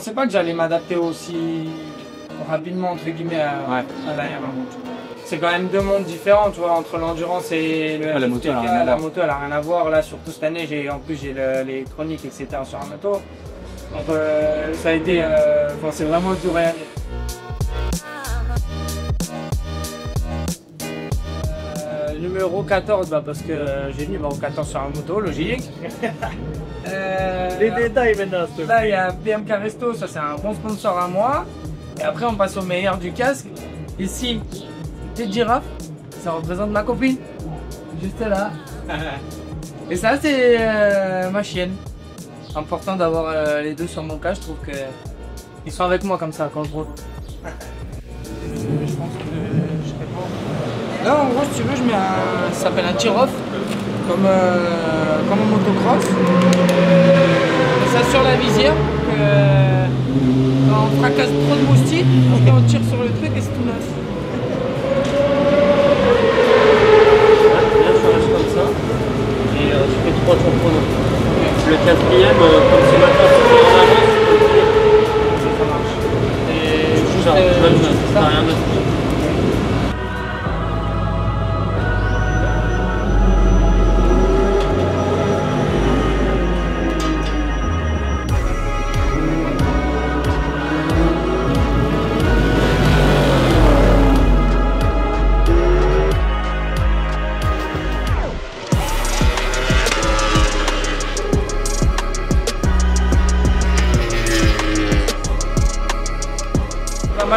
pensais pas que j'allais m'adapter aussi rapidement entre guillemets à l'air. C'est quand même deux mondes différents, tu vois, entre l'endurance et le la moto. La moto, elle a rien à voir. Là, surtout cette année, j'ai l'électronique, etc. sur la moto. Donc ça a été, c'est vraiment tout rien. Numéro 14, parce que j'ai numéro 14 sur la moto, logique. Les détails maintenant. Là, il y a BMK Resto, ça c'est un bon sponsor à moi. Et après, on passe au meilleur du casque. Ici, petite girafe, ça représente ma copine, juste là. Et ça, c'est ma chienne. Important d'avoir les deux sur mon cas, je trouve qu'ils sont avec moi comme ça quand je roule. Je pense que je serai pas. Là, en gros, si tu veux, ça s'appelle un tir-off, comme en motocross. Ça sur la visière, quand on fracasse trop de moustiques, après on tire sur le truc et c'est tout neuf. Là, je reste comme ça et je fais 3 tours chrono. Le quatrième, comme c'est maintenant, c'est en avance, Ça marche. Et juste même chose, ça n'a rien de tout.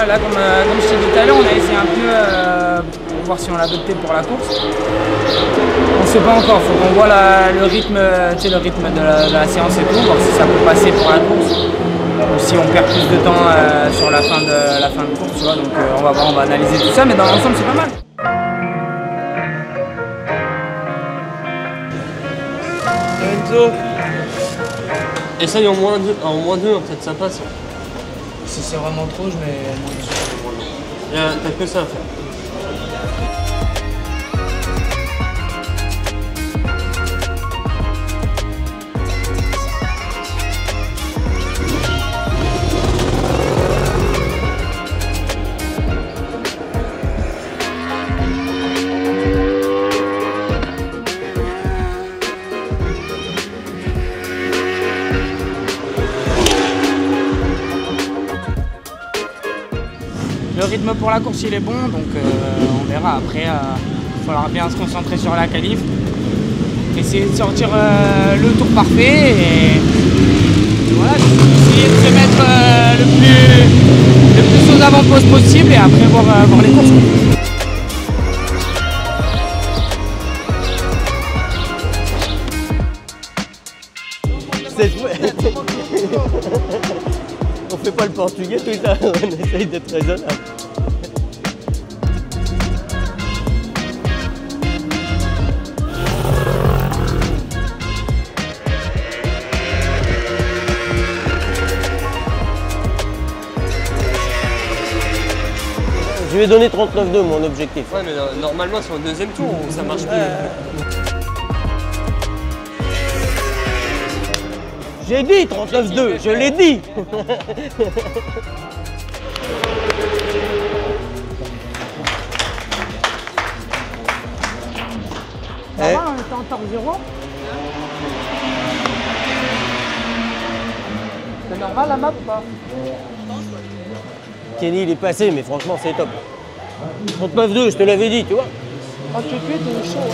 Là, comme je t'ai dit tout à l'heure, on a essayé un peu pour voir si on l'adoptait pour la course. On ne sait pas encore, il faut qu'on voit le rythme de la séance et tout, voir si ça peut passer pour la course ou si on perd plus de temps sur la fin de course. Tu vois, donc on va voir, on va analyser tout ça, mais dans l'ensemble c'est pas mal. Enzo, essaye en moins 2, peut-être ça passe. Si c'est vraiment trop, je mets moins 2. T'as que ça à faire. Le rythme pour la course il est bon, donc on verra après. Il faudra bien se concentrer sur la qualif, essayer de sortir le tour parfait et voilà, essayer de se mettre le plus aux avant-postes possible et après voir les courses. On fait pas le portugais tout le temps, on essaye d'être raisonnable. Je lui ai donné 39,2 mon objectif. Ouais mais normalement sur le deuxième tour ça marche plus. J'ai dit 39,2, je l'ai dit. Ça va, on était en torque 0. C'est normal la map ou pas? Kenny il est passé mais franchement c'est top. 39,2, je te l'avais dit, tu vois. Oh tu fais, t'es chaud.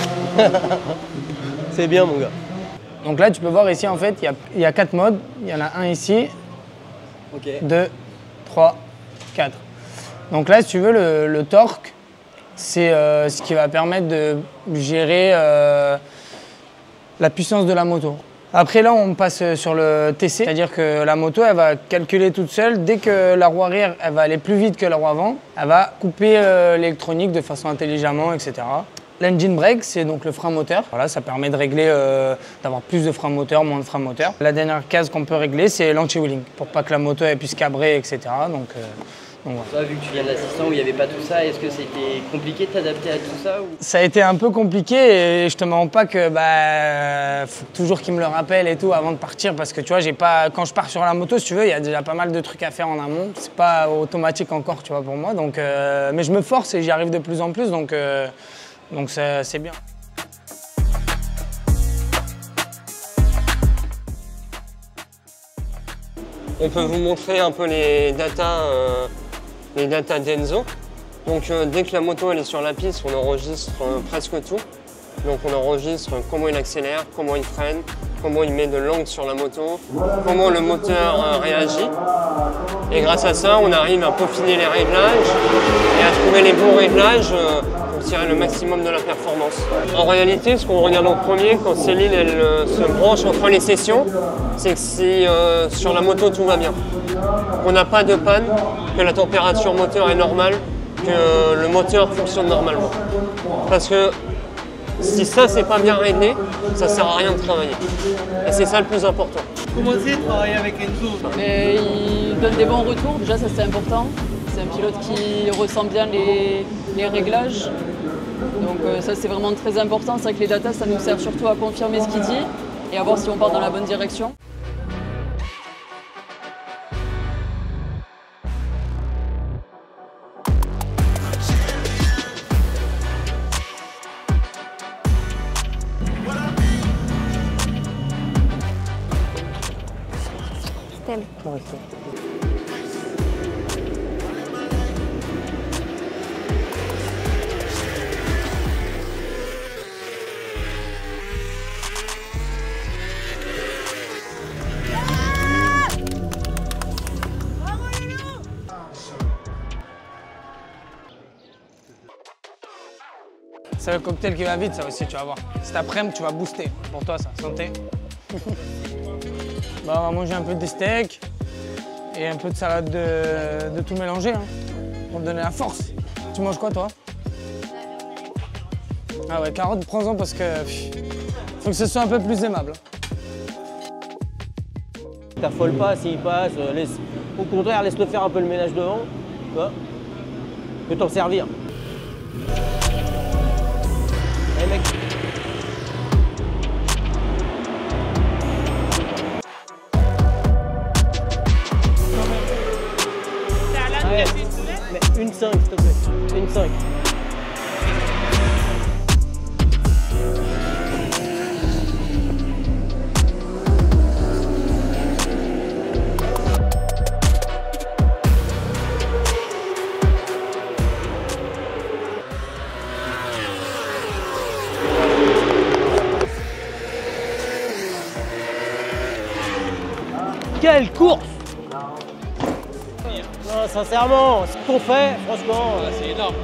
C'est bien mon gars. Donc là, tu peux voir ici, en fait, il y a 4 modes. Il y en a un ici, 2, 3, 4. Donc là, si tu veux, le torque, c'est ce qui va permettre de gérer la puissance de la moto. Après, là, on passe sur le TC, c'est-à-dire que la moto, elle va calculer toute seule. Dès que la roue arrière, elle va aller plus vite que la roue avant, elle va couper l'électronique de façon intelligemment, etc. L'engine brake, c'est donc le frein moteur. Voilà, ça permet de régler, d'avoir plus de frein moteur, moins de frein moteur. La dernière case qu'on peut régler, c'est l'anti-wheeling, pour pas que la moto elle puisse cabrer, etc. Donc, voilà. Toi, vu que tu viens de l'assistant où il n'y avait pas tout ça, est-ce que c'était compliqué de t'adapter à tout ça ou... Ça a été un peu compliqué et je te mens pas que faut toujours qu'ils me le rappellent et tout avant de partir parce que tu vois, quand je pars sur la moto, si tu veux, il y a déjà pas mal de trucs à faire en amont. C'est pas automatique encore, tu vois, pour moi. Donc, mais je me force et j'y arrive de plus en plus, donc c'est bien. On peut vous montrer un peu les datas d'Enzo. Donc dès que la moto elle est sur la piste, on enregistre presque tout. Donc on enregistre comment il accélère, comment il freine, comment il met de l'angle sur la moto, comment le moteur réagit. Et grâce à ça, on arrive à peaufiner les réglages et à trouver les bons réglages pour tirer le maximum de la performance. En réalité, ce qu'on regarde en premier quand Céline elle, se branche entre les sessions, c'est que si sur la moto tout va bien, qu'on n'a pas de panne, que la température moteur est normale, que le moteur fonctionne normalement. Parce que si ça c'est pas bien réglé, ça sert à rien de travailler. Et c'est ça le plus important. Comment c'est de travailler avec Enzo? Mais il donne des bons retours, déjà ça c'est important. C'est un pilote qui ressent bien les réglages. Donc ça c'est vraiment très important. C'est vrai que les datas ça nous sert surtout à confirmer ce qu'il dit et à voir si on part dans la bonne direction. C'est le cocktail qui va vite, ça aussi, tu vas voir. Cet après-midi, tu vas booster. Pour toi, ça. Santé. On va manger un peu de steak et un peu de salade de tout mélanger, hein, pour te donner la force. Tu manges quoi, toi? Ah ouais, carottes, prends-en parce que faut que ce soit un peu plus aimable. T'affole pas s'il passe, au contraire, laisse-le faire un peu le ménage devant, tu vois, peut t'en servir. Hey, mec. Ouais, mais une 5 s'il te plaît, une 5. Quelle course! Non, sincèrement, ce qu'on fait, franchement, C'est énorme.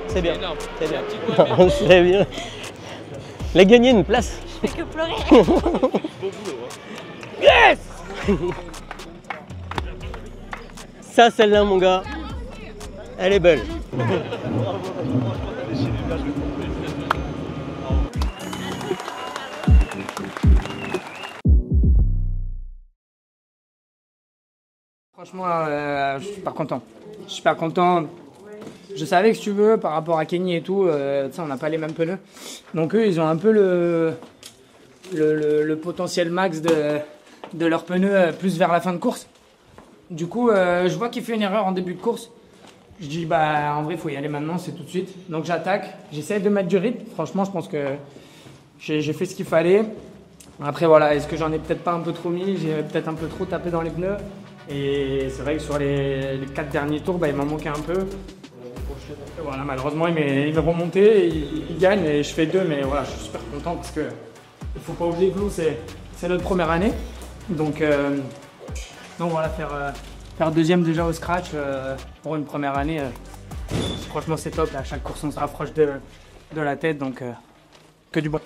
c'est bien. C'est bien. C'est bien. Il a gagné une place. Je fais que pleurer. Yes! Ça, celle-là, mon gars, elle est belle. Franchement, je suis super content. Je suis super content. Je savais que si tu veux, par rapport à Kenny et tout, on n'a pas les mêmes pneus. Donc eux, ils ont un peu le potentiel max de leurs pneus plus vers la fin de course. Du coup, je vois qu'il fait une erreur en début de course. Je dis, bah en vrai, il faut y aller maintenant, c'est tout de suite. Donc j'attaque, j'essaie de mettre du rythme. Franchement, je pense que j'ai fait ce qu'il fallait. Après, voilà, est-ce que j'en ai peut-être pas un peu trop mis? J'ai peut-être un peu trop tapé dans les pneus. Et c'est vrai que sur les 4 derniers tours, il m'en manquait un peu. Et voilà, malheureusement, il m'est remonté, il gagne et je fais 2. Mais voilà, je suis super content parce que il faut pas oublier que nous, c'est notre première année. Donc voilà, faire deuxième déjà au scratch pour une première année, franchement, c'est top. À chaque course, on se rapproche de la tête, donc que du bon.